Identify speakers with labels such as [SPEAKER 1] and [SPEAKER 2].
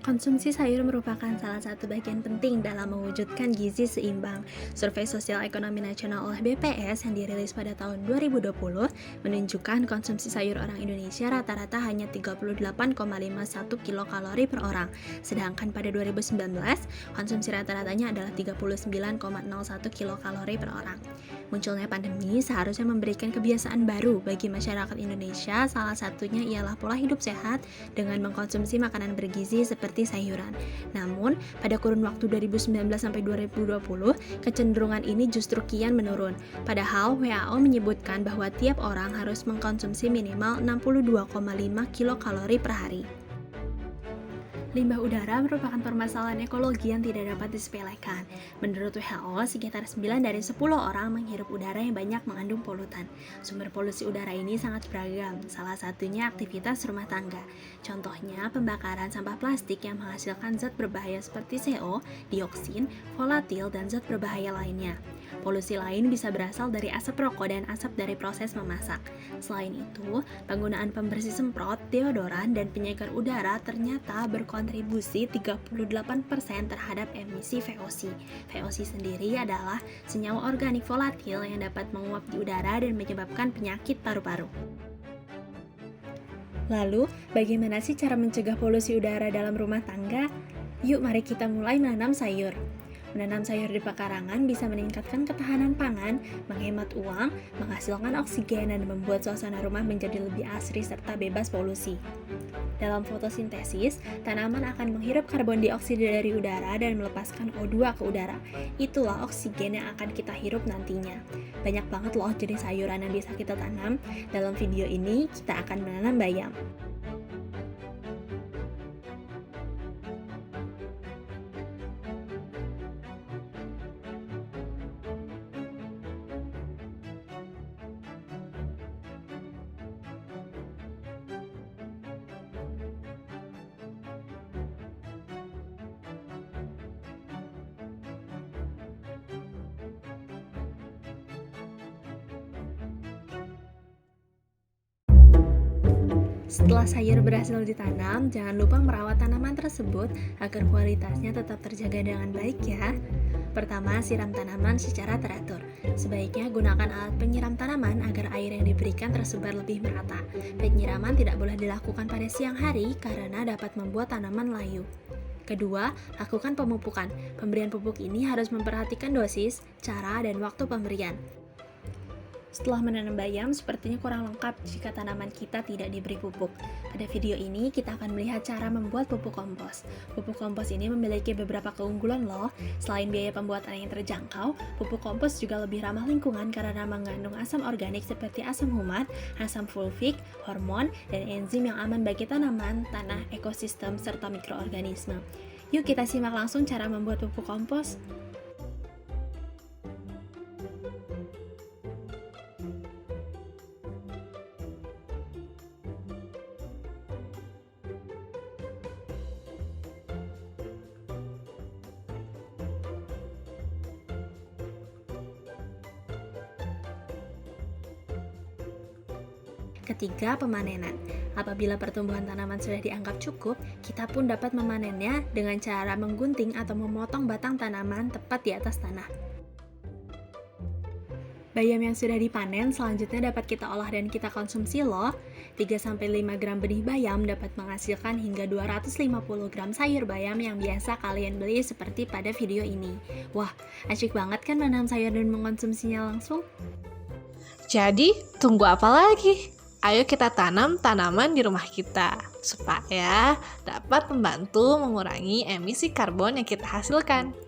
[SPEAKER 1] Konsumsi sayur merupakan salah satu bagian penting dalam mewujudkan gizi seimbang. Survei Sosial Ekonomi Nasional oleh BPS yang dirilis pada tahun 2020 menunjukkan konsumsi sayur orang Indonesia rata-rata hanya 38,51 kilokalori per orang. Sedangkan pada 2019, konsumsi rata-ratanya adalah 39,01 kilokalori per orang. Munculnya pandemi seharusnya memberikan kebiasaan baru bagi masyarakat Indonesia, salah satunya ialah pola hidup sehat dengan mengkonsumsi makanan bergizi seperti sayuran. Namun, pada kurun waktu 2019 sampai 2020, kecenderungan ini justru kian menurun. Padahal WHO menyebutkan bahwa tiap orang harus mengkonsumsi minimal 62,5 kilokalori per hari. Limbah udara merupakan permasalahan ekologi yang tidak dapat disepelekan. Menurut WHO, sekitar 9 dari 10 orang menghirup udara yang banyak mengandung polutan. Sumber polusi udara ini sangat beragam, salah satunya aktivitas rumah tangga. Contohnya, pembakaran sampah plastik yang menghasilkan zat berbahaya seperti CO, dioksin, volatil, dan zat berbahaya lainnya. Polusi lain bisa berasal dari asap rokok dan asap dari proses memasak. Selain itu, penggunaan pembersih semprot, deodoran, dan penyegar udara ternyata berkontribusi 38% terhadap emisi VOC. VOC sendiri adalah senyawa organik volatil yang dapat menguap di udara dan menyebabkan penyakit paru-paru. Lalu, bagaimana sih cara mencegah polusi udara dalam rumah tangga? Yuk, mari kita mulai menanam sayur. Menanam sayur di pekarangan bisa meningkatkan ketahanan pangan, menghemat uang, menghasilkan oksigen, dan membuat suasana rumah menjadi lebih asri serta bebas polusi. Dalam fotosintesis, tanaman akan menghirup karbon dioksida dari udara dan melepaskan O2 ke udara. Itulah oksigen yang akan kita hirup nantinya. Banyak banget loh jenis sayuran yang bisa kita tanam. Dalam video ini, kita akan menanam bayam. Setelah sayur berhasil ditanam, jangan lupa merawat tanaman tersebut agar kualitasnya tetap terjaga dengan baik ya. Pertama, siram tanaman secara teratur. Sebaiknya gunakan alat penyiram tanaman agar air yang diberikan tersebar lebih merata. Penyiraman tidak boleh dilakukan pada siang hari karena dapat membuat tanaman layu. Kedua, lakukan pemupukan. Pemberian pupuk ini harus memperhatikan dosis, cara, dan waktu pemberian. Setelah menanam bayam, sepertinya kurang lengkap jika tanaman kita tidak diberi pupuk. Pada video ini, kita akan melihat cara membuat pupuk kompos. Pupuk kompos ini memiliki beberapa keunggulan loh. Selain biaya pembuatan yang terjangkau, pupuk kompos juga lebih ramah lingkungan karena mengandung asam organik seperti asam humat, asam fulvik, hormon, dan enzim yang aman bagi tanaman, tanah, ekosistem, serta mikroorganisme. Yuk kita simak langsung cara membuat pupuk kompos. Ketiga, pemanenan. Apabila pertumbuhan tanaman sudah dianggap cukup, kita pun dapat memanennya dengan cara menggunting atau memotong batang tanaman tepat di atas tanah. Bayam yang sudah dipanen selanjutnya dapat kita olah dan kita konsumsi loh. 3-5 gram benih bayam dapat menghasilkan hingga 250 gram sayur bayam yang biasa kalian beli seperti pada video ini. Wah, asyik banget kan menanam sayur dan mengkonsumsinya langsung?
[SPEAKER 2] Jadi, tunggu apa lagi? Ayo kita tanam tanaman di rumah kita supaya dapat membantu mengurangi emisi karbon yang kita hasilkan.